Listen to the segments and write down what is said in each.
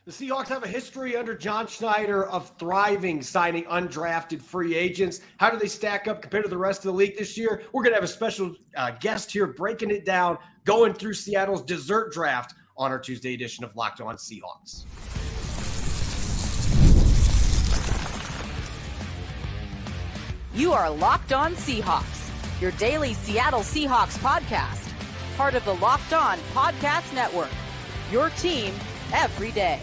The Seahawks have a history under John Schneider of thriving, signing undrafted free agents. How do they stack up compared to the rest of the league this year? We're going to have a special guest here breaking it down, going through Seattle's dessert draft on our Tuesday edition of Locked On Seahawks. You are Locked On Seahawks, your daily Seattle Seahawks podcast, part of the Locked On Podcast Network, your team every day.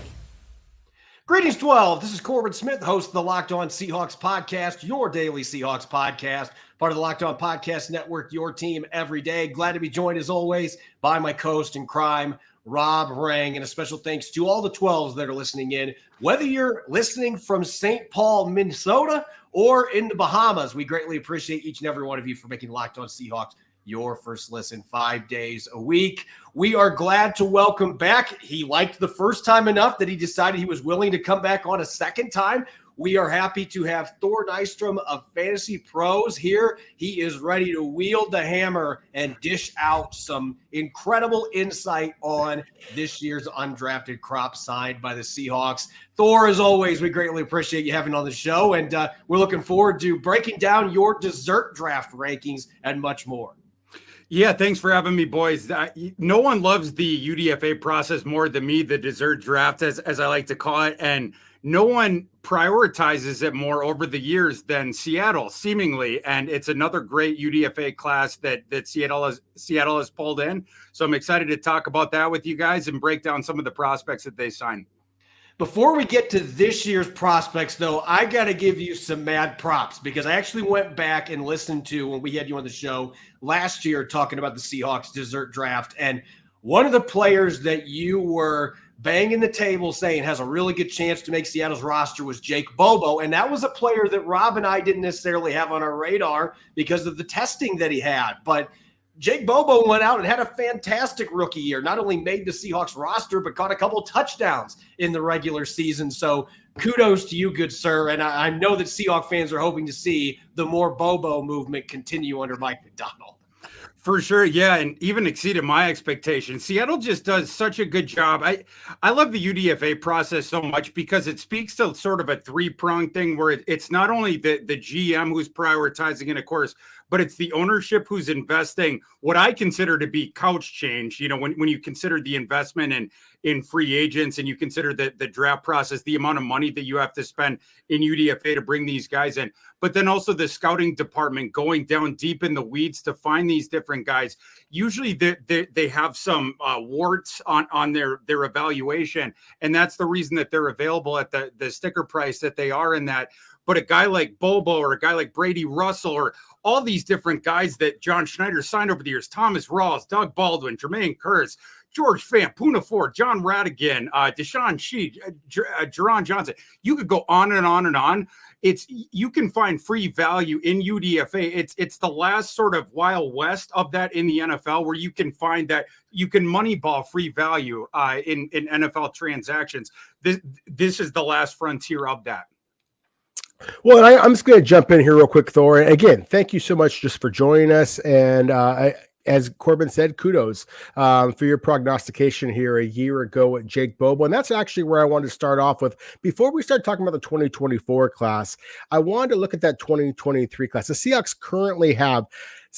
Greetings, 12. This is Corbin Smith, host of the Locked On Seahawks podcast, your daily Seahawks podcast, part of the Locked On Podcast Network, your team every day. Glad to be joined, as always, by my co-host in crime, Rob Rang, and a special thanks to all the 12s that are listening in. Whether you're listening from St. Paul, Minnesota, or in the Bahamas, we greatly appreciate each and every one of you for making Locked On Seahawks your first listen 5 days a week. We are glad to welcome back. He liked the first time enough that he decided he was willing to come back on a second time. We are happy to have Thor Nystrom of Fantasy Pros here. He is ready to wield the hammer and dish out some incredible insight on this year's undrafted crop signed by the Seahawks. Thor, as always, we greatly appreciate you having on the show, and we're looking forward to breaking down your dessert draft rankings and much more. Yeah, thanks for having me, boys. No one loves the UDFA process more than me, the dessert draft, as I like to call it. And no one prioritizes it more over the years than Seattle, seemingly. And it's another great UDFA class that Seattle has pulled in. So I'm excited to talk about that with you guys and break down some of the prospects that they signed. Before we get to this year's prospects, though, I got to give you some mad props because I actually went back and listened to when we had you on the show last year talking about the Seahawks dessert draft. And one of the players that you were banging the table saying has a really good chance to make Seattle's roster was Jake Bobo. And that was a player that Rob and I didn't necessarily have on our radar because of the testing that he had. But Jake Bobo went out and had a fantastic rookie year. Not only made the Seahawks roster, but caught a couple touchdowns in the regular season. So kudos to you, good sir. And I know that Seahawks fans are hoping to see the more Bobo movement continue under Mike Macdonald. For sure, yeah, and even exceeded my expectations. Seattle just does such a good job. I love the UDFA process so much because it speaks to sort of a three-pronged thing where it's not only the GM who's prioritizing it, of course, but it's the ownership who's investing what I consider to be couch change. You know, when you consider the investment in free agents and you consider the draft process, the amount of money that you have to spend in UDFA to bring these guys in, but then also the scouting department going down deep in the weeds to find these different guys. Usually they have some warts on their evaluation, and that's the reason that they're available at the sticker price that they are in that. But a guy like Bobo or a guy like Brady Russell or all these different guys that John Schneider signed over the years, Thomas Rawls, Doug Baldwin, Jermaine Kearse, George Fant, Poona Ford, John Radigan, Deshaun Sheed, Jerron Johnson. You could go on and on and on. You can find free value in UDFA. It's the last sort of Wild West of that in the NFL where you can find that you can moneyball free value in NFL transactions. This is the last frontier of that. Well, I'm just going to jump in here real quick, Thor. Again, thank you so much just for joining us. And as Corbin said, kudos for your prognostication here a year ago with Jake Bobo. And that's actually where I wanted to start off with. Before we start talking about the 2024 class, I wanted to look at that 2023 class. The Seahawks currently have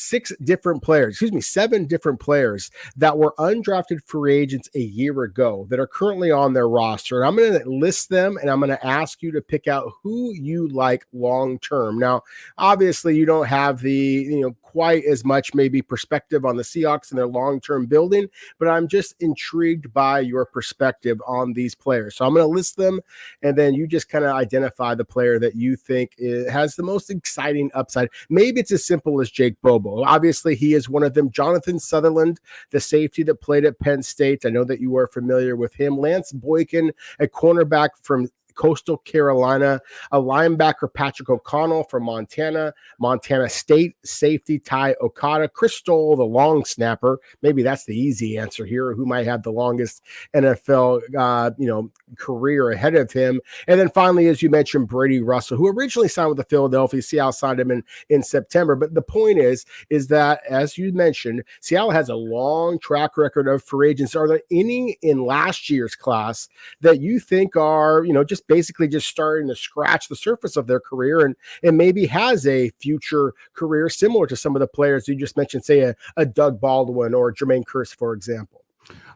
7 different players that were undrafted free agents a year ago that are currently on their roster. And I'm going to list them and I'm going to ask you to pick out who you like long-term. Now, obviously you don't have the, quite as much maybe perspective on the Seahawks and their long-term building, but I'm just intrigued by your perspective on these players. So I'm going to list them and then you just kind of identify the player that you think has the most exciting upside. Maybe it's as simple as Jake Bobo. Obviously, he is one of them. Jonathan Sutherland, the safety that played at Penn State. I know that you are familiar with him. Lance Boykin, a cornerback from Coastal Carolina, a linebacker, Patrick O'Connell from Montana State safety, Ty Okada, Chris Stoll, the long snapper. Maybe that's the easy answer here, who might have the longest NFL, career ahead of him. And then finally, as you mentioned, Brady Russell, who originally signed with the Philadelphia. Seattle signed him in September. But the point is that, as you mentioned, Seattle has a long track record of free agents. Are there any in last year's class that you think are, just basically just starting to scratch the surface of their career and maybe has a future career similar to some of the players you just mentioned, say a Doug Baldwin or Jermaine Kearse, for example?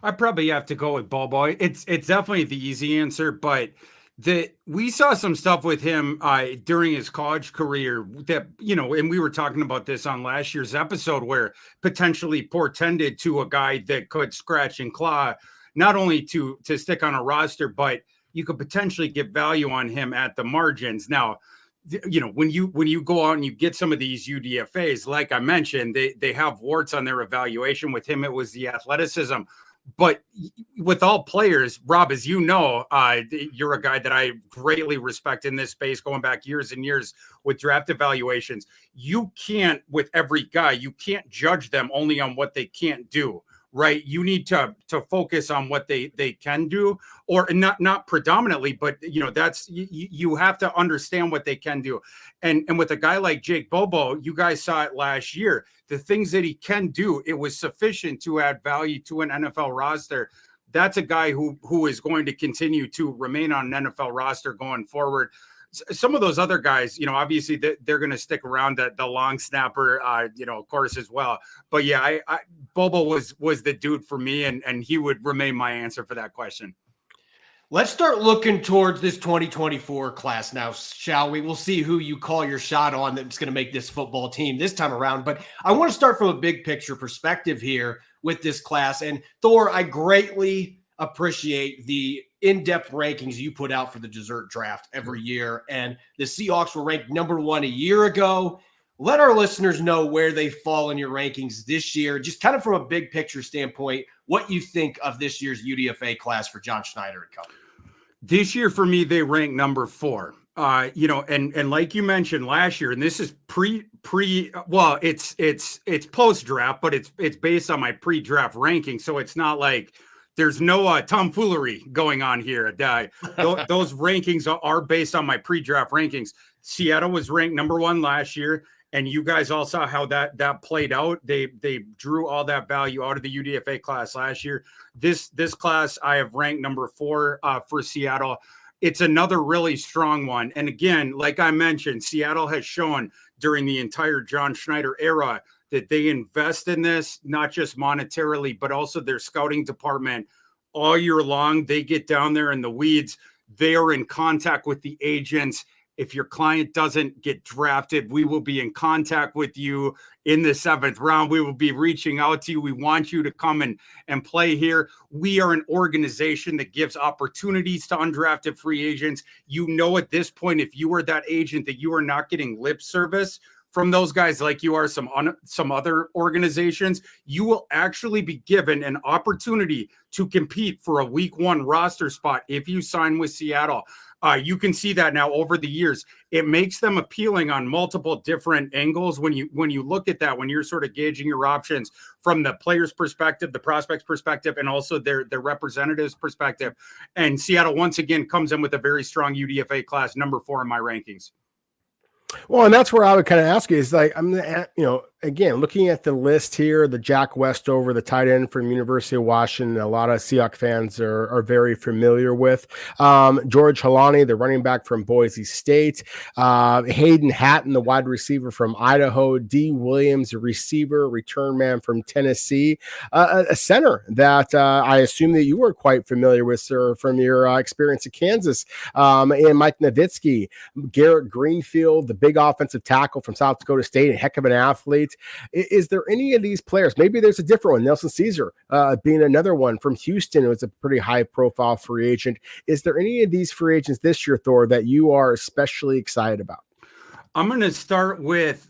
I probably have to go with Bobo. It's definitely the easy answer, but we saw some stuff with him during his college career that, and we were talking about this on last year's episode, where potentially portended to a guy that could scratch and claw, not only to stick on a roster, but you could potentially get value on him at the margins. Now, when you go out and you get some of these UDFAs, like I mentioned, they have warts on their evaluation. With him, it was the athleticism. But with all players, Rob, as you know, you're a guy that I greatly respect in this space, going back years and years with draft evaluations. You can't, with every guy, you can't judge them only on what they can't do, right? You need to focus on what they can do, or not predominantly, but that's you have to understand what they can do. And with a guy like Jake Bobo, you guys saw it last year. The things that he can do, it was sufficient to add value to an NFL roster. That's a guy who is going to continue to remain on an NFL roster going forward. Some of those other guys, obviously they're going to stick around, the long snapper, of course, as well. But yeah, Bobo was the dude for me, and he would remain my answer for that question. Let's start looking towards this 2024 class now, shall we? We'll see who you call your shot on that's going to make this football team this time around. But I want to start from a big picture perspective here with this class. And Thor, I greatly appreciate the in-depth rankings you put out for the dessert draft every year. And the Seahawks were ranked number 1 a year ago. Let our listeners know where they fall in your rankings this year, just kind of from a big picture standpoint, what you think of this year's UDFA class for John Schneider and company. This year, for me, they rank number 4. And like you mentioned last year, and this is well, it's post draft, but it's based on my pre-draft ranking. So it's not like there's no tomfoolery going on here. Those rankings are based on my pre-draft rankings. Seattle was ranked number 1 last year, and you guys all saw how that played out. They drew all that value out of the UDFA class last year. This class I have ranked number 4 for Seattle. It's another really strong one. And again, like I mentioned, Seattle has shown during the entire John Schneider era that they invest in this, not just monetarily, but also their scouting department all year long. They get down there in the weeds. They are in contact with the agents. If your client doesn't get drafted, we will be in contact with you in the 7th round. We will be reaching out to you. We want you to come and play here. We are an organization that gives opportunities to undrafted free agents. At this point, if you are that agent, that you are not getting lip service from those guys like you are some other organizations, you will actually be given an opportunity to compete for a week 1 roster spot if you sign with Seattle. You can see that now over the years. It makes them appealing on multiple different angles when you look at that, when you're sort of gauging your options from the player's perspective, the prospect's perspective, and also their representative's perspective. And Seattle once again comes in with a very strong UDFA class, number 4 in my rankings. Well, and that's where I would kind of ask you is like, again, looking at the list here, the Jack Westover, the tight end from University of Washington, a lot of Seahawks fans are very familiar with. George Halani, the running back from Boise State. Hayden Hatton, the wide receiver from Idaho. D. Williams, a receiver, return man from Tennessee. A center that I assume that you were quite familiar with, sir, from your experience at Kansas. And Mike Nowitzki, Garrett Greenfield, the big offensive tackle from South Dakota State, a heck of an athlete. Is there any of these players? Maybe there's a different one. Nelson Caesar being another one from Houston, who was a pretty high-profile free agent. Is there any of these free agents this year, Thor, that you are especially excited about? I'm going to start with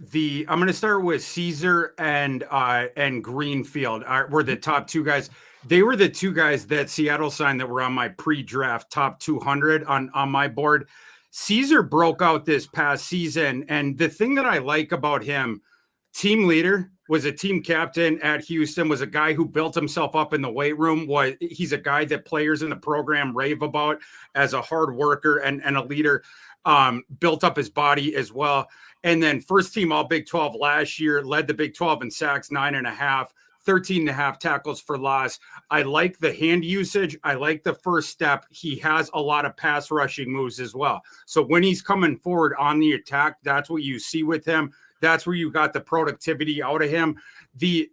Caesar and Greenfield. Were the top 2 guys. They were the two guys that Seattle signed that were on my pre-draft top 200 on my board. Caesar broke out this past season, and the thing that I like about him, team leader, was a team captain at Houston, was a guy who built himself up in the weight room. He's a guy that players in the program rave about as a hard worker and a leader, built up his body as well. And then first team all Big 12 last year, led the Big 12 in sacks, 9.5. 13.5 tackles for loss. I like the hand usage. I like the first step. He has a lot of pass rushing moves as well. So when he's coming forward on the attack, that's what you see with him. That's where you got the productivity out of him.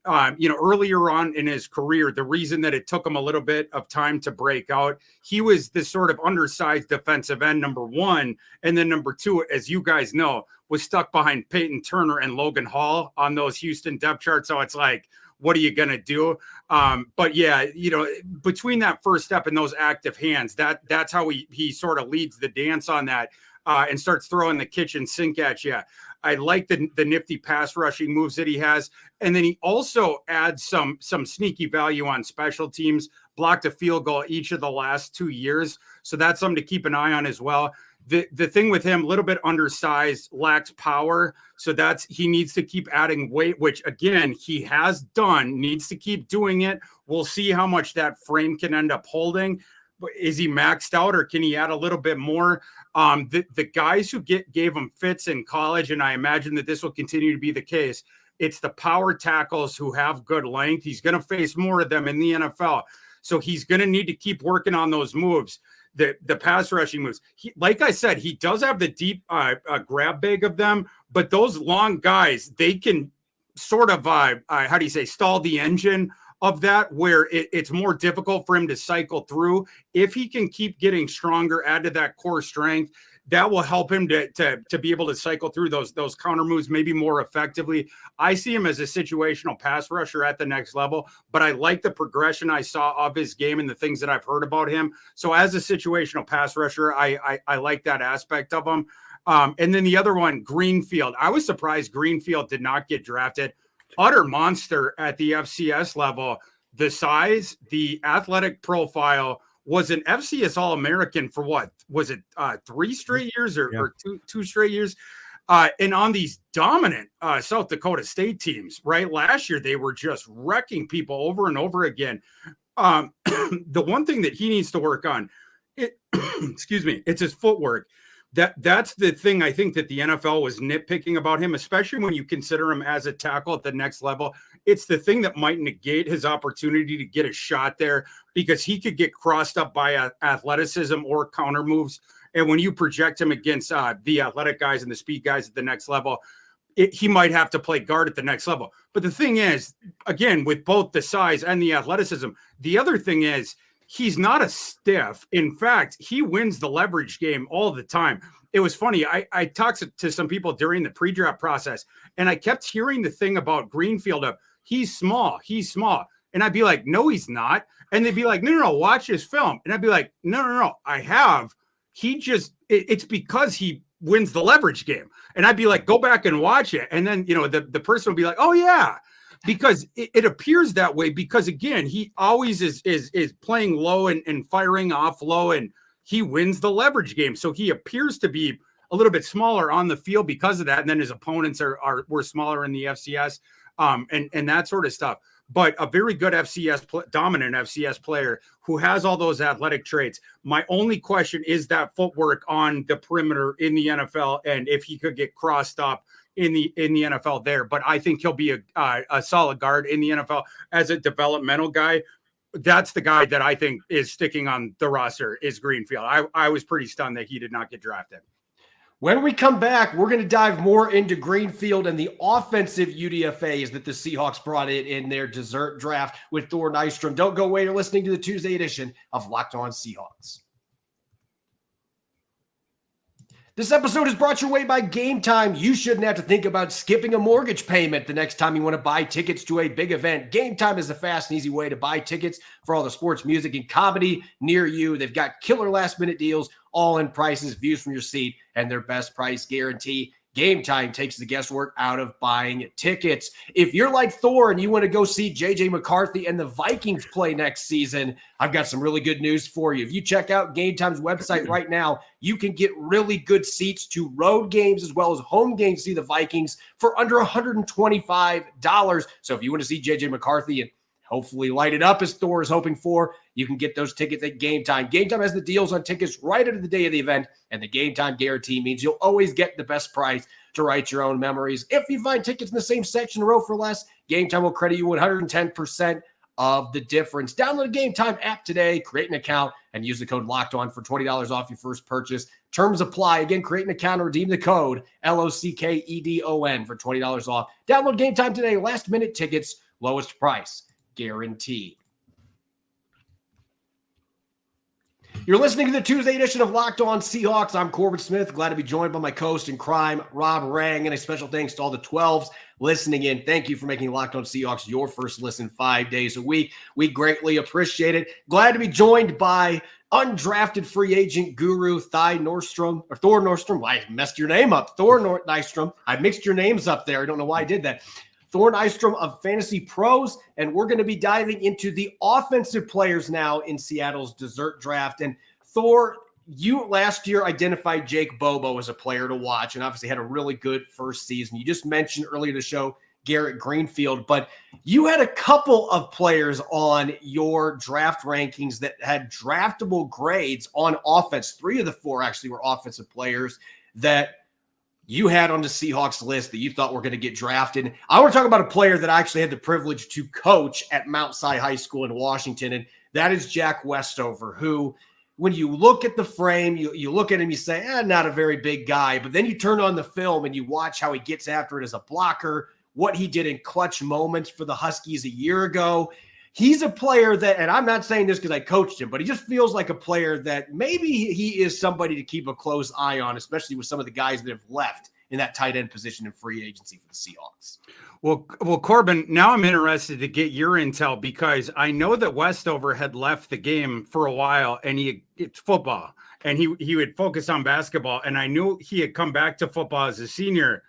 Earlier on in his career, the reason that it took him a little bit of time to break out, he was this sort of undersized defensive end, number one. And then number two, as you guys know, was stuck behind Peyton Turner and Logan Hall on those Houston depth charts. So it's like, what are you going to do? But yeah, between that first step and those active hands, that's how he sort of leads the dance on that and starts throwing the kitchen sink at you. I like the nifty pass rushing moves that he has. And then he also adds some sneaky value on special teams, blocked a field goal each of the last 2 years. So that's something to keep an eye on as well. The thing with him, a little bit undersized, lacks power. So he needs to keep adding weight, which again, he has done, needs to keep doing it. We'll see how much that frame can end up holding. But is he maxed out or can he add a little bit more? The guys who gave him fits in college, and I imagine that this will continue to be the case, it's the power tackles who have good length. He's going to face more of them in the NFL. So he's going to need to keep working on those moves. The pass rushing moves. Like I said, he does have the deep grab bag of them, but those long guys, they can sort of, stall the engine of that, where it's more difficult for him to cycle through. If he can keep getting stronger, add to that core strength, that will help him to be able to cycle through those counter moves maybe more effectively. I see him as a situational pass rusher at the next level, but I like the progression I saw of his game and the things that I've heard about him. So as a situational pass rusher, I like that aspect of him. And then the other one, Greenfield. I was surprised Greenfield did not get drafted. Utter monster at the FCS level. The size, the athletic profile, was an FCS All-American for what? Was it 3 straight years or two straight years? And on these dominant South Dakota State teams, right? Last year, they were just wrecking people over and over again. The one thing that he needs to work on, it's his footwork. That's the thing I think that the NFL was nitpicking about him, especially when you consider him as a tackle at the next level. It's the thing that might negate his opportunity to get a shot there, because he could get crossed up by athleticism or counter moves. And when you project him against the athletic guys and the speed guys at the next level, he might have to play guard at the next level. But the thing is, again, with both the size and the athleticism, the other thing is, he's not a stiff. In fact, he wins the leverage game all the time. It was funny. I talked to some people during the pre-draft process, and I kept hearing the thing about Greenfield of he's small. And I'd be like, no, he's not. And they'd be like, no, watch his film. And I'd be like, no, I have. It's because he wins the leverage game. And I'd be like, go back and watch it. And then, the person would be like, oh yeah. Because it appears that way, because again, he always is playing low and firing off low, and he wins the leverage game. So he appears to be a little bit smaller on the field because of that. And then his opponents were smaller in the FCS and that sort of stuff. But a very good dominant FCS player who has all those athletic traits. My only question is that footwork on the perimeter in the NFL, and if he could get crossed up in the NFL there. But I think he'll be a solid guard in the NFL as a developmental guy. That's the guy that I think is sticking on the roster is Greenfield. I was pretty stunned that he did not get drafted. When we come back, we're going to dive more into Greenfield and the offensive UDFAs that the Seahawks brought in their dessert draft with Thor Nystrom. Don't go away. You're listening to the Tuesday edition of Locked On Seahawks. This episode is brought your way by Game Time. You shouldn't have to think about skipping a mortgage payment the next time you want to buy tickets to a big event. Game Time is a fast and easy way to buy tickets for all the sports, music, and comedy near you. They've got killer last-minute deals, all-in prices, views from your seat, and their best price guarantee. Game Time takes the guesswork out of buying tickets. If you're like Thor and you want to go see JJ McCarthy and the Vikings play next season, I've got some really good news for you. If you check out Game Time's website right now, you can get really good seats to road games as well as home games to see the Vikings for under $125. So if you want to see JJ McCarthy and hopefully light it up as Thor is hoping for, you can get those tickets at Game Time. Game Time has the deals on tickets right into the day of the event, and the Game Time guarantee means you'll always get the best price to write your own memories. If you find tickets in the same section row for less, Game Time will credit you 110% of the difference. Download the Game Time app today, create an account, and use the code LOCKEDON for $20 off your first purchase. Terms apply. Again, create an account and redeem the code LOCKEDON for $20 off. Download Game Time today. Last minute tickets, lowest price guaranteed. You're listening to the Tuesday edition of Locked On Seahawks. I'm Corbin Smith. Glad to be joined by my co-host in crime, Rob Rang, and a special thanks to all the 12s listening in. Thank you for making Locked On Seahawks your first listen 5 days a week. We greatly appreciate it. Glad to be joined by undrafted free agent guru Thor Nystrom. I messed your name up. Nystrom. I mixed your names up there. I don't know why I did that. Thor Nystrom of Fantasy Pros, and we're going to be diving into the offensive players now in Seattle's dessert draft. And Thor, you last year identified Jake Bobo as a player to watch and obviously had a really good first season. You just mentioned earlier in the show Garrett Greenfield, but you had a couple of players on your draft rankings that had draftable grades on offense. 3 of the 4 actually were offensive players that you had on the Seahawks list that you thought were going to get drafted. I want to talk about a player that I actually had the privilege to coach at Mount Si High School in Washington, and that is Jack Westover, who, when you look at the frame, you look at him, you say, not a very big guy, but then you turn on the film and you watch how he gets after it as a blocker, what he did in clutch moments for the Huskies a year ago. He's a player that, and I'm not saying this because I coached him, but he just feels like a player that maybe he is somebody to keep a close eye on, especially with some of the guys that have left in that tight end position in free agency for the Seahawks. Well, Corbin, now I'm interested to get your intel because I know that Westover had left the game for a while and it's football and he would focus on basketball. And I knew he had come back to football as a senior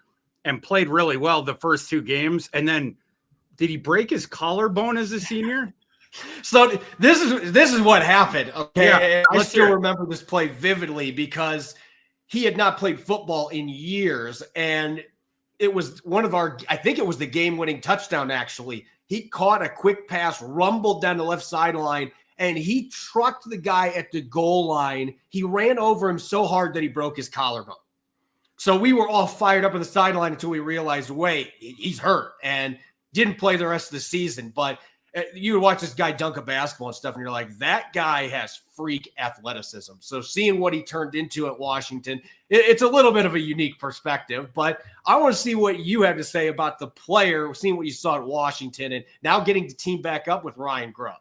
and played really well the first 2 games. And then did he break his collarbone as a senior? So this is what happened. Okay. Yeah, I still remember this play vividly because he had not played football in years. And it was I think it was the game-winning touchdown, actually. He caught a quick pass, rumbled down the left sideline, and he trucked the guy at the goal line. He ran over him so hard that he broke his collarbone. So we were all fired up on the sideline until we realized, wait, he's hurt and didn't play the rest of the season. But you would watch this guy dunk a basketball and stuff, and you're like, that guy has freak athleticism. So seeing what he turned into at Washington, it's a little bit of a unique perspective. But I want to see what you have to say about the player, seeing what you saw at Washington, and now getting to team back up with Ryan Grubb.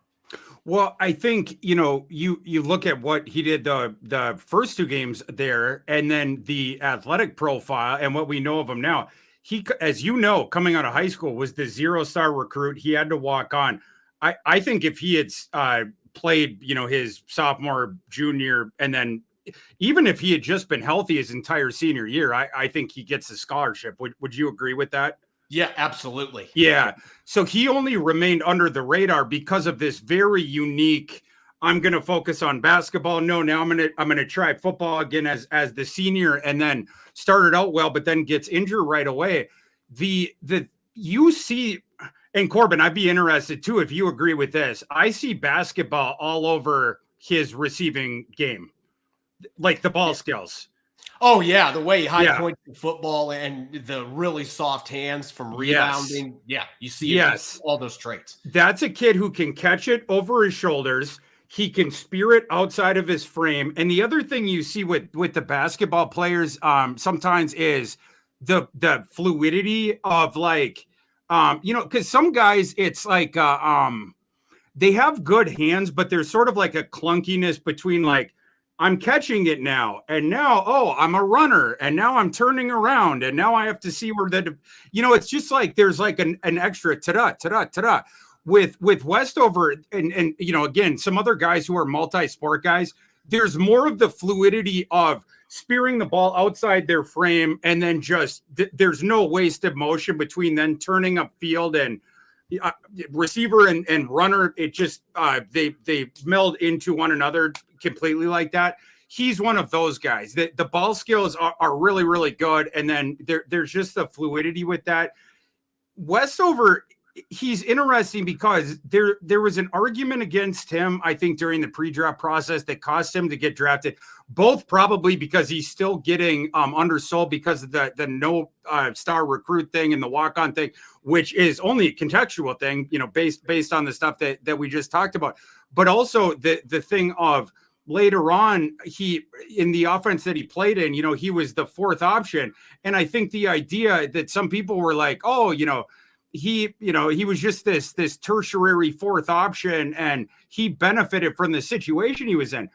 Well, I think, you look at what he did the first 2 games there, and then the athletic profile and what we know of him now. He, as you know, coming out of high school, was the 0-star recruit. He had to walk on. I think if he had played, his sophomore, junior, and then even if he had just been healthy his entire senior year, I think he gets a scholarship. Would you agree with that? Yeah, absolutely. Yeah. So he only remained under the radar because of this very unique, I'm going to focus on basketball. No, now I'm going to try football again as the senior, and then started out well, but then gets injured right away. You see, and Corbin, I'd be interested too, if you agree with this. I see basketball all over his receiving game, like the ball skills. Oh, yeah. The way he high points the football and the really soft hands from rebounding. Yes. Yeah, you see all those traits. That's a kid who can catch it over his shoulders. He can spear it outside of his frame. And the other thing you see with the basketball players sometimes is the fluidity of because some guys, it's like they have good hands, but there's sort of like a clunkiness between I'm catching it now, and now, I'm a runner, and now I'm turning around, and now I have to see where it's just like there's like an extra ta-da. With Westover and again, some other guys who are multi-sport guys, there's more of the fluidity of spearing the ball outside their frame, and then just there's no wasted motion between then turning upfield and receiver and runner. It just they meld into one another completely like that. He's one of those guys that the ball skills are really, really good. And then there's just the fluidity with that. Westover, he's interesting because there was an argument against him, I think, during the pre-draft process that caused him to get drafted, both probably because he's still getting undersold because of the no star recruit thing and the walk-on thing, which is only a contextual thing, based on the stuff that we just talked about. But also the thing of later on, he in the offense that he played in, he was the fourth option. And I think the idea that some people were like, oh, he was just this tertiary fourth option and he benefited from the situation he was in.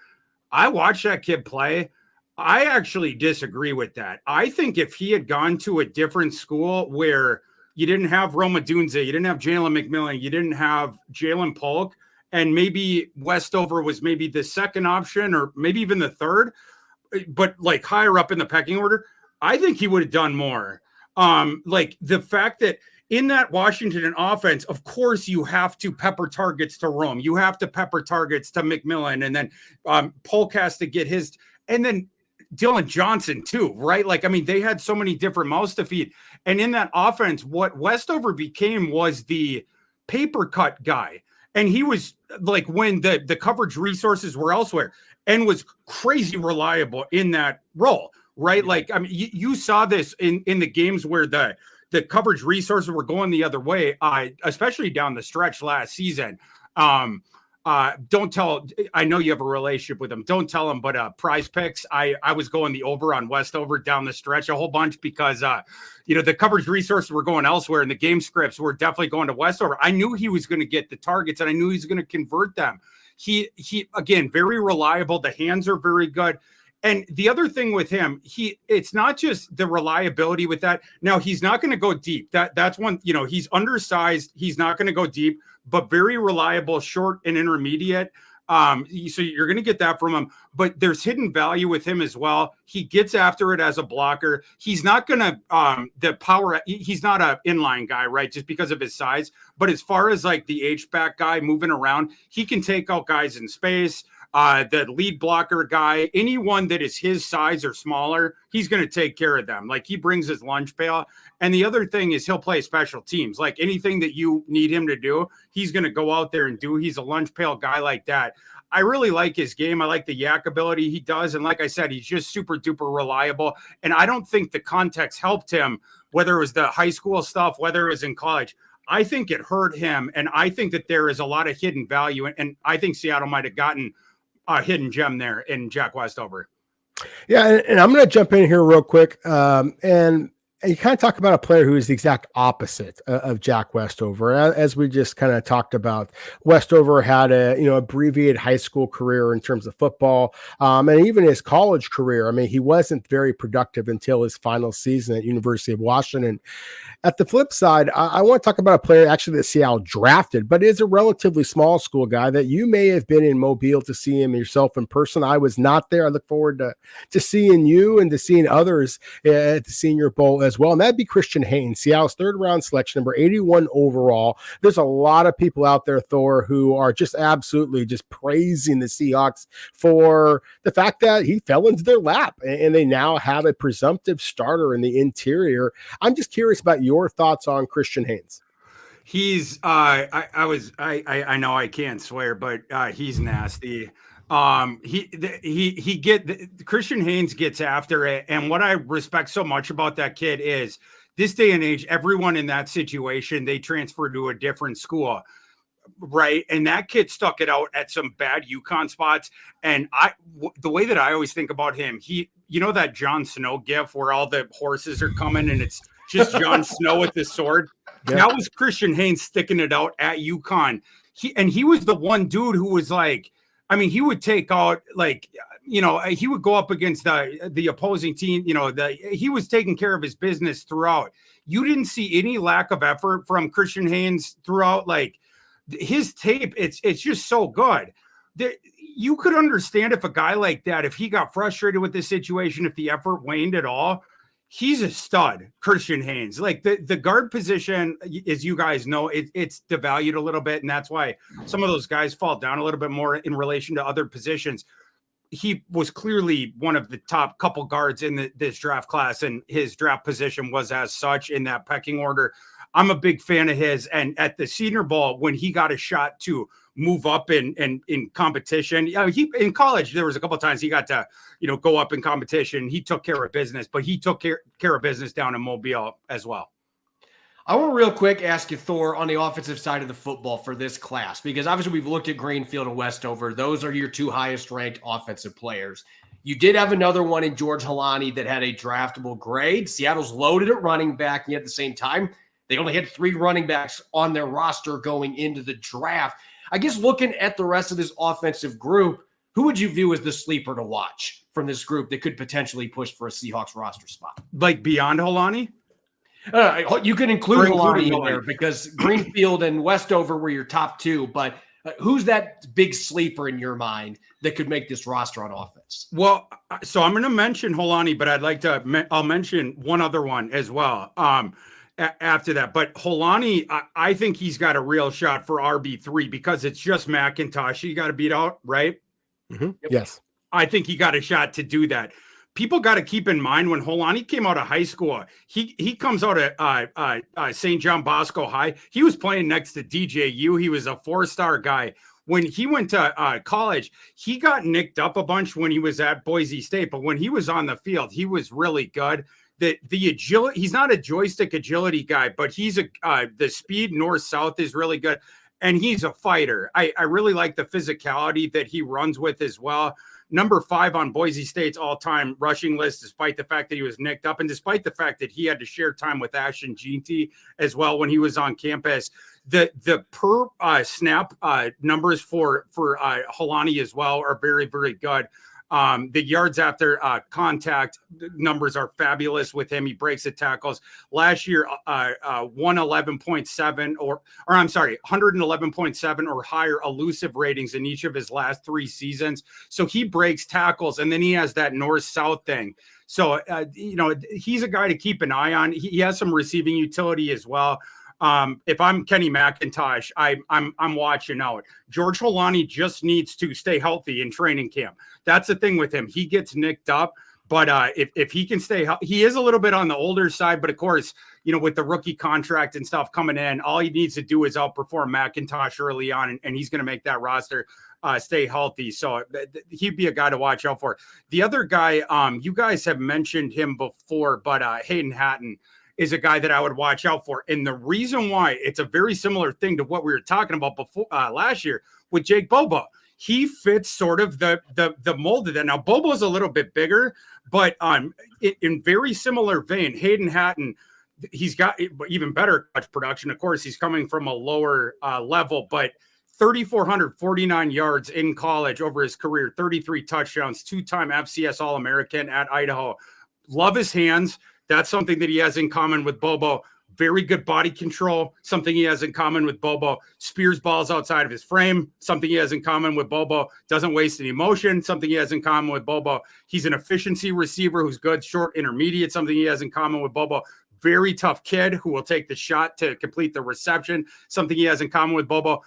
I watched that kid play. I actually disagree with that. I think if he had gone to a different school where you didn't have Roma Dunze, you didn't have Jalen McMillan, you didn't have Jalen Polk, and maybe Westover was maybe the second option or maybe even the third, but like higher up in the pecking order, I think he would have done more. Like the fact that in that Washington offense, of course, you have to pepper targets to Rome. You have to pepper targets to McMillan. And then Polk has to get his, and then Dylan Johnson too, right? Like, I mean, they had so many different mouths to feed. And in that offense, what Westover became was the paper cut guy. And he was like when the coverage resources were elsewhere and was crazy reliable in that role, right? Like, I mean, you saw this in the games where the coverage resources were going the other way, especially down the stretch last season. Don't tell, I know you have a relationship with him. Don't tell him, but Prize Picks, I was going the over on Westover down the stretch a whole bunch because, the coverage resources were going elsewhere and the game scripts were definitely going to Westover. I knew he was going to get the targets and I knew he was going to convert them. He again, very reliable. The hands are very good. And the other thing with him, it's not just the reliability with that. Now he's not going to go deep. That's one, he's undersized. He's not going to go deep, but very reliable, short and intermediate. So you're going to get that from him, but there's hidden value with him as well. He gets after it as a blocker. He's not going to, the power, he's not an inline guy, right? Just because of his size, but as far as like the H-back guy moving around, he can take out guys in space. The lead blocker guy, anyone that is his size or smaller, he's going to take care of them. Like he brings his lunch pail. And the other thing is he'll play special teams. Like anything that you need him to do, he's going to go out there and do. He's a lunch pail guy like that. I really like his game. I like the yak ability he does. And like I said, he's just super duper reliable. And I don't think the context helped him, whether it was the high school stuff, whether it was in college. I think it hurt him. And I think that there is a lot of hidden value. And I think Seattle might have gotten a hidden gem there in Jack Westover. Yeah, and I'm going to jump in here real quick. And you kind of talk about a player who is the exact opposite of Jack Westover. As we just kind of talked about, Westover had a abbreviated high school career in terms of football, and even his college career. I mean, he wasn't very productive until his final season at University of Washington. At the flip side, I want to talk about a player actually that Seattle drafted, but is a relatively small school guy that you may have been in Mobile to see him yourself in person. I was not there. I look forward to seeing you and to seeing others at the Senior Bowl as well. And that'd be Christian Haynes, Seattle's third round selection, number 81 overall. There's a lot of people out there, Thor, who are just absolutely just praising the Seahawks for the fact that he fell into their lap and they now have a presumptive starter in the interior. I'm just curious about your thoughts on Christian Haynes. He's I know I can't swear, but he's nasty. Christian Haynes gets after it. And what I respect so much about that kid is this day and age, everyone in that situation, they transfer to a different school. Right. And that kid stuck it out at some bad UConn spots. And the way that I always think about him, that Jon Snow gif where all the horses are coming and it's just Jon Snow with his sword. Yeah. That was Christian Haynes sticking it out at UConn. He was the one dude who was like, I mean, he would take out he would go up against the opposing team. He was taking care of his business throughout. You didn't see any lack of effort from Christian Haynes throughout. Like his tape, it's just so good. you could understand if a guy like that, if he got frustrated with this situation, if the effort waned at all, he's a stud, Christian Haynes. Like the guard position, as you guys know, it's devalued a little bit. And that's why some of those guys fall down a little bit more in relation to other positions. He was clearly one of the top couple guards in this draft class, and his draft position was as such in that pecking order. I'm a big fan of his. And at the Senior Bowl, when he got a shot to move up in competition, he in college, there was a couple of times he got to, go up in competition. He took care of business, but he took care of business down in Mobile as well. I want to real quick ask you, Thor, on the offensive side of the football for this class, because obviously we've looked at Greenfield and Westover. Those are your two highest ranked offensive players. You did have another one in George Holani that had a draftable grade. Seattle's loaded at running back, and yet at the same time, they only had 3 running backs on their roster going into the draft. I guess looking at the rest of this offensive group, who would you view as the sleeper to watch from this group that could potentially push for a Seahawks roster spot? Like beyond Holani? You can include Holani in there because Greenfield and Westover were your top 2, but who's that big sleeper in your mind that could make this roster on offense? Well, so I'm going to mention Holani, but I'll mention one other one as well after that. But Holani, I think he's got a real shot for RB3 because it's just McIntosh. You got to beat out, right? Mm-hmm. Yep. Yes. I think he got a shot to do that. People got to keep in mind when Holani came out of high school, he comes out at St. John Bosco High. He was playing next to DJU. He was a 4-star guy. When he went to college, he got nicked up a bunch when he was at Boise State. But when he was on the field, he was really good. The agility, he's not a joystick agility guy, but he's the speed north-south is really good. And he's a fighter. I really like the physicality that he runs with as well. Number 5 on Boise State's all-time rushing list, despite the fact that he was nicked up and despite the fact that he had to share time with Ashton Jeanty as well when he was on campus. The per snap numbers for Holani as well are very, very good. The yards after contact numbers are fabulous with him. He breaks the tackles. Last year, 111.7 111.7 or higher elusive ratings in each of his last 3 seasons. So he breaks tackles, and then he has that north-south thing. So, he's a guy to keep an eye on. He has some receiving utility as well. If I'm Kenny McIntosh, I'm watching out. George Holani just needs to stay healthy in training camp. That's the thing with him. He gets nicked up, but if he can stay healthy, he is a little bit on the older side. But of course, with the rookie contract and stuff coming in, all he needs to do is outperform McIntosh early on, and he's going to make that roster stay healthy. So he'd be a guy to watch out for. The other guy, you guys have mentioned him before, but Hayden Hatton is a guy that I would watch out for. And the reason why, it's a very similar thing to what we were talking about before last year with Jake Bobo. He fits sort of the mold of that. Now, Bobo's a little bit bigger, but in very similar vein, Hayden Hatton, he's got even better touch production. Of course, he's coming from a lower level, but 3,449 yards in college over his career, 33 touchdowns, 2-time FCS All-American at Idaho. Love his hands. That's something that he has in common with Bobo. Very good body control, something he has in common with Bobo. Spears balls outside of his frame, something he has in common with Bobo. Doesn't waste any motion, something he has in common with Bobo. He's an efficiency receiver who's good, short, intermediate, something he has in common with Bobo. Very tough kid who will take the shot to complete the reception, something he has in common with Bobo.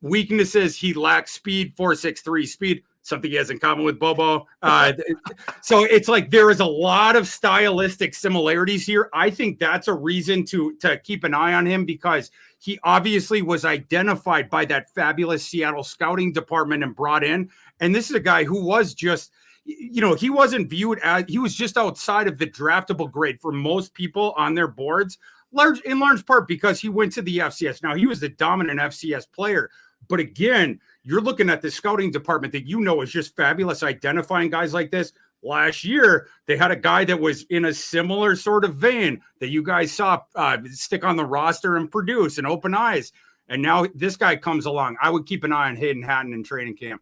Weaknesses, he lacks speed, 4.63 speed, something he has in common with Bobo. So it's like there is a lot of stylistic similarities here. I think that's a reason to keep an eye on him because he obviously was identified by that fabulous Seattle scouting department and brought in. And this is a guy who was just, he wasn't viewed as, he was just outside of the draftable grade for most people on their boards, in large part because he went to the FCS. Now, he was the dominant FCS player. But again, you're looking at the scouting department that is just fabulous identifying guys like this. Last year, they had a guy that was in a similar sort of vein that you guys saw stick on the roster and produce and open eyes. And now this guy comes along. I would keep an eye on Hayden Hatton in training camp.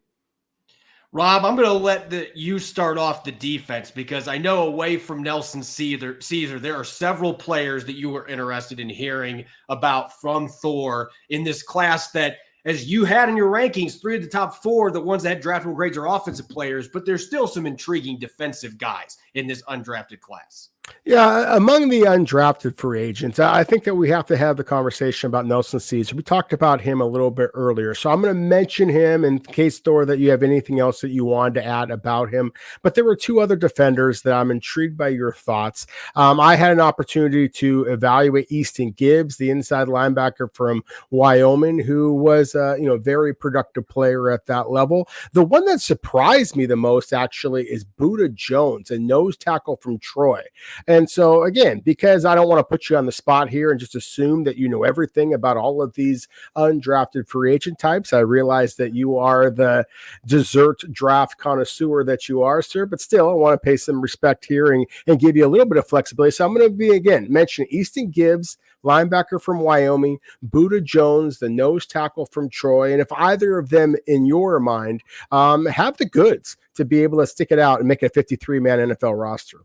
Rob, I'm going to let you start off the defense because I know away from Nelson Caesar, there are several players that you were interested in hearing about from Thor in this class that as you had in your rankings, 3 of the top 4, the ones that had draftable grades are offensive players, but there's still some intriguing defensive guys in this undrafted class. Yeah, among the undrafted free agents, I think that we have to have the conversation about Nelson Caesar. We talked about him a little bit earlier, so I'm going to mention him in case, Thor, that you have anything else that you wanted to add about him. But there were 2 other defenders that I'm intrigued by your thoughts. I had an opportunity to evaluate Easton Gibbs, the inside linebacker from Wyoming, who was a very productive player at that level. The one that surprised me the most, actually, is Buda Jones, a nose tackle from Troy. And so, again, because I don't want to put you on the spot here and just assume that you know everything about all of these undrafted free agent types, I realize that you are the dessert draft connoisseur that you are, sir. But still, I want to pay some respect here and give you a little bit of flexibility. So I'm going to mention Easton Gibbs, linebacker from Wyoming, Buda Jones, the nose tackle from Troy. And if either of them, in your mind, have the goods to be able to stick it out and make a 53-man NFL roster.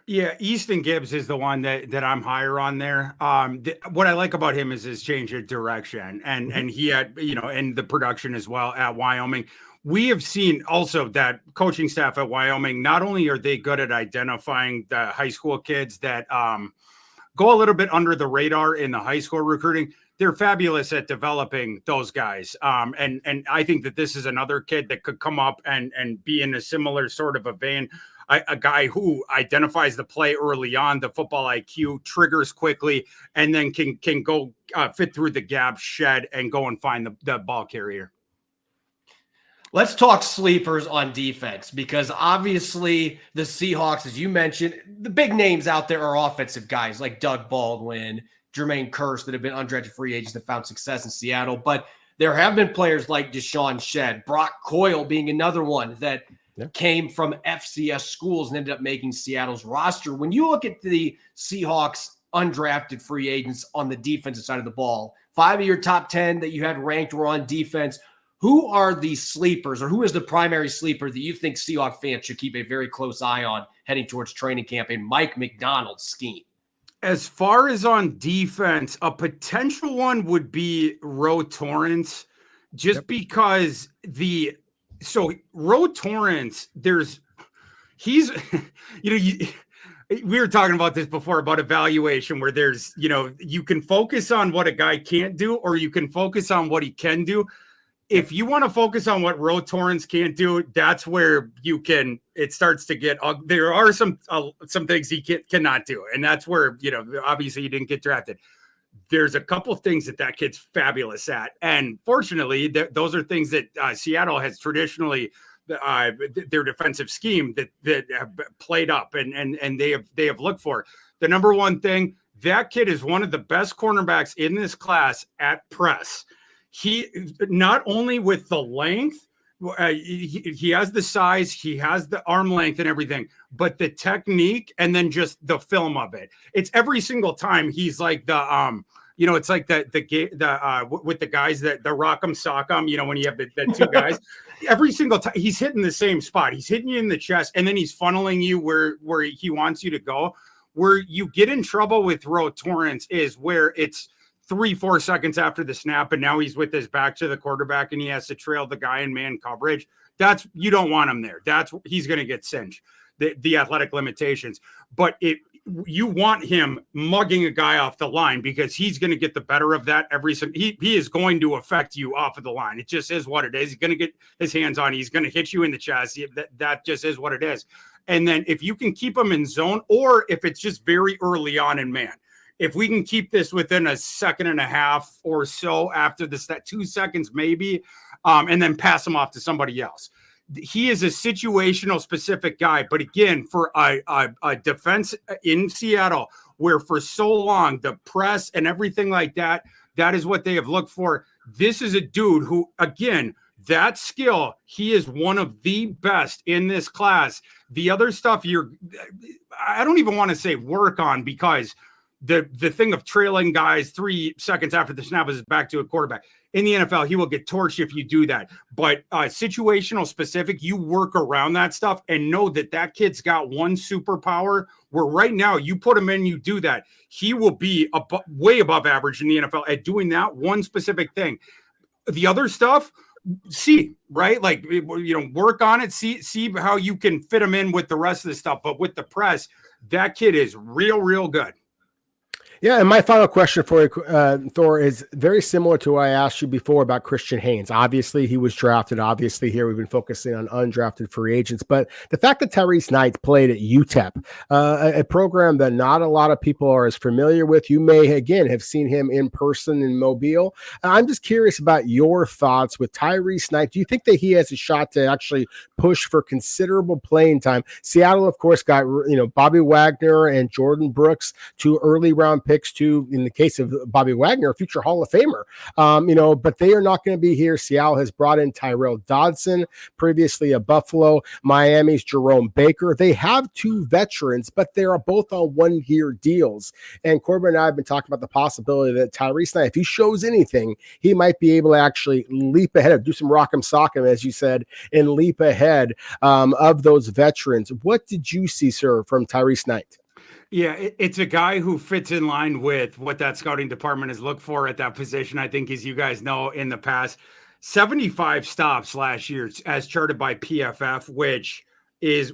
Yeah, Easton Gibbs is the one that I'm higher on there. What I like about him is his change of direction, and he had, and the production as well at Wyoming. We have seen also that coaching staff at Wyoming, not only are they good at identifying the high school kids that go a little bit under the radar in the high school recruiting, they're fabulous at developing those guys. And I think that this is another kid that could come up and be in a similar sort of a vein. A guy who identifies the play early on, the football IQ, triggers quickly, and then can go fit through the gap, shed, and go and find the ball carrier. Let's talk sleepers on defense, because obviously the Seahawks, as you mentioned, the big names out there are offensive guys like Doug Baldwin, Jermaine Kearse, that have been undrafted free agents that found success in Seattle. But there have been players like Deshaun Shedd, Brock Coyle being another one that came from FCS schools and ended up making Seattle's roster. When you look at the Seahawks undrafted free agents on the defensive side of the ball, 5 of your top 10 that you had ranked were on defense. Who are the sleepers, or who is the primary sleeper that you think Seahawks fans should keep a very close eye on heading towards training camp in Mike Macdonald's scheme? As far as on defense, a potential one would be Ro Torrance, just because so Ro Torrance, we were talking about this before about evaluation, where there's, you can focus on what a guy can't do, or you can focus on what he can do. If you want to focus on what Ro Torrance can't do, that's where it starts to get, there are some things he cannot do. And that's where, obviously he didn't get drafted. There's a couple things that kid's fabulous at. And fortunately, those are things that Seattle has traditionally, their defensive scheme that have played up and they have looked for. The number one thing, that kid is one of the best cornerbacks in this class at press. He, not only with the length, he has the size, he has the arm length and everything, but the technique and then just the film of it. It's every single time he's like it's like with the guys that the rock'em sock'em, when you have the 2 guys, every single time he's hitting the same spot. He's hitting you in the chest, and then he's funneling you where he wants you to go. Where you get in trouble with Ro Torrance is where it's 3-4 seconds after the snap, and now he's with his back to the quarterback and he has to trail the guy in man coverage. You don't want him there. He's going to get singed, the athletic limitations. But you want him mugging a guy off the line, because he's going to get the better of that he is going to affect you off of the line. It just is what it is. He's going to get his hands on you. He's going to hit you in the chest. That just is what it is. And then if you can keep him in zone, or if it's just very early on in man, if we can keep this within a second and a half or so after this, that 2 seconds maybe, and then pass him off to somebody else. He is a situational specific guy. But again, for a defense in Seattle, where for so long the press and everything like that is what they have looked for. This is a dude who, again, that skill, he is one of the best in this class. The other stuff I don't even want to say work on, because the thing of trailing guys 3 seconds after the snap is back to a quarterback. In the NFL, he will get torched if you do that. But situational specific, you work around that stuff and know that kid's got one superpower where right now you put him in, you do that. He will be way above average in the NFL at doing that one specific thing. The other stuff, see, right? Like, work on it, see how you can fit him in with the rest of the stuff. But with the press, that kid is real good. Yeah, and my final question for you, Thor, is very similar to what I asked you before about Christian Haynes. Obviously, he was drafted. Obviously, here we've been focusing on undrafted free agents. But the fact that Tyrese Knight played at UTEP, a program that not a lot of people are as familiar with, you may, again, have seen him in person in Mobile. I'm just curious about your thoughts with Tyrese Knight. Do you think that he has a shot to actually push for considerable playing time? Seattle, of course, got Bobby Wagner and Jordan Brooks, 2 early round picks, to, in the case of Bobby Wagner, a future Hall of Famer. But they are not going to be here. Seattle has brought in Tyrell Dodson, previously of Buffalo, Miami's Jerome Baker. They have 2 veterans, but they are both on 1-year deals. And Corbin and I have been talking about the possibility that Tyrese Knight, if he shows anything, he might be able to actually leap ahead, do some rock'em sock'em, as you said, and leap ahead of those veterans. What did you see, sir, from Tyrese Knight? Yeah, it's a guy who fits in line with what that scouting department has looked for at that position. I think, as you guys know, in the past, 75 stops last year as charted by PFF, which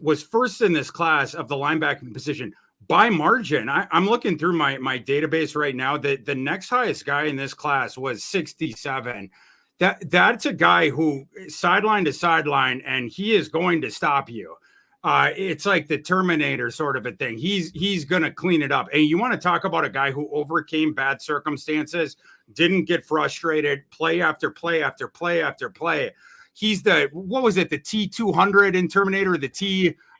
was first in this class of the linebacking position by margin. I'm looking through my database right now. The next highest guy in this class was 67. That's a guy who sideline to sideline, and he is going to stop you. It's like the Terminator sort of a thing. He's going to clean it up. And you want to talk about a guy who overcame bad circumstances, didn't get frustrated, play after play after play after play. He's the T-200 in Terminator,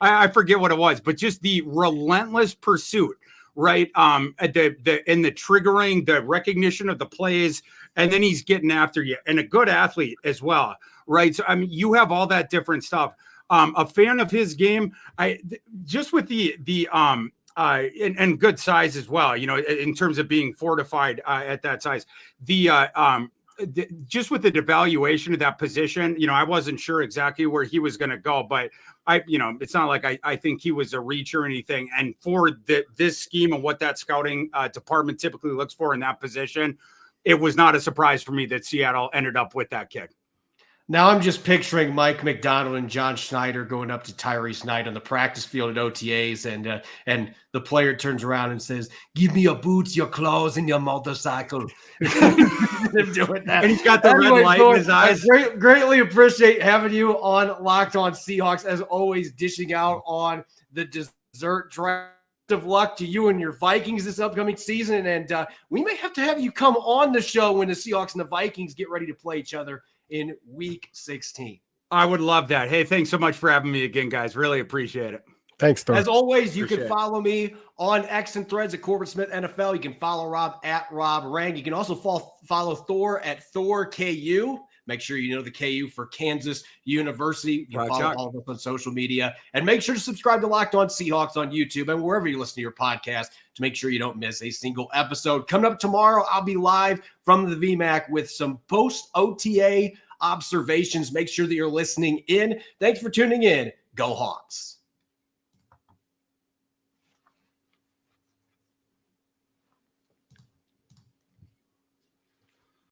I forget what it was, but just the relentless pursuit, right? The triggering, the recognition of the plays, and then he's getting after you, and a good athlete as well, right? So, I mean, you have all that different stuff. A fan of his game, just with and good size as well, in terms of being fortified at that size. Just with the devaluation of that position, I wasn't sure exactly where he was going to go, but it's not like I think he was a reach or anything. And for this scheme and what that scouting department typically looks for in that position, it was not a surprise for me that Seattle ended up with that kid. Now I'm just picturing Mike Macdonald and John Schneider going up to Tyrese Knight on the practice field at OTAs, and the player turns around and says, "Give me your boots, your clothes, and your motorcycle." Doing that. And he's got the red light in his eyes. I greatly appreciate having you on Locked On Seahawks, as always, dishing out on the dessert draft. Of luck to you and your Vikings this upcoming season, and we may have to have you come on the show when the Seahawks and the Vikings get ready to play each other in Week 16. I would love that. Hey, thanks so much for having me again, guys. Really appreciate it. Thanks, Thor. As always, you can follow me on X and Threads at Corbin Smith NFL. You can follow Rob at Rob Rang. You can also follow Thor at Thor KU. Make sure you know the KU for Kansas University. You can follow all of us on social media. And make sure to subscribe to Locked On Seahawks on YouTube and wherever you listen to your podcast to make sure you don't miss a single episode. Coming up tomorrow, I'll be live from the VMAC with some post-OTA observations. Make sure that you're listening in. Thanks for tuning in. Go Hawks.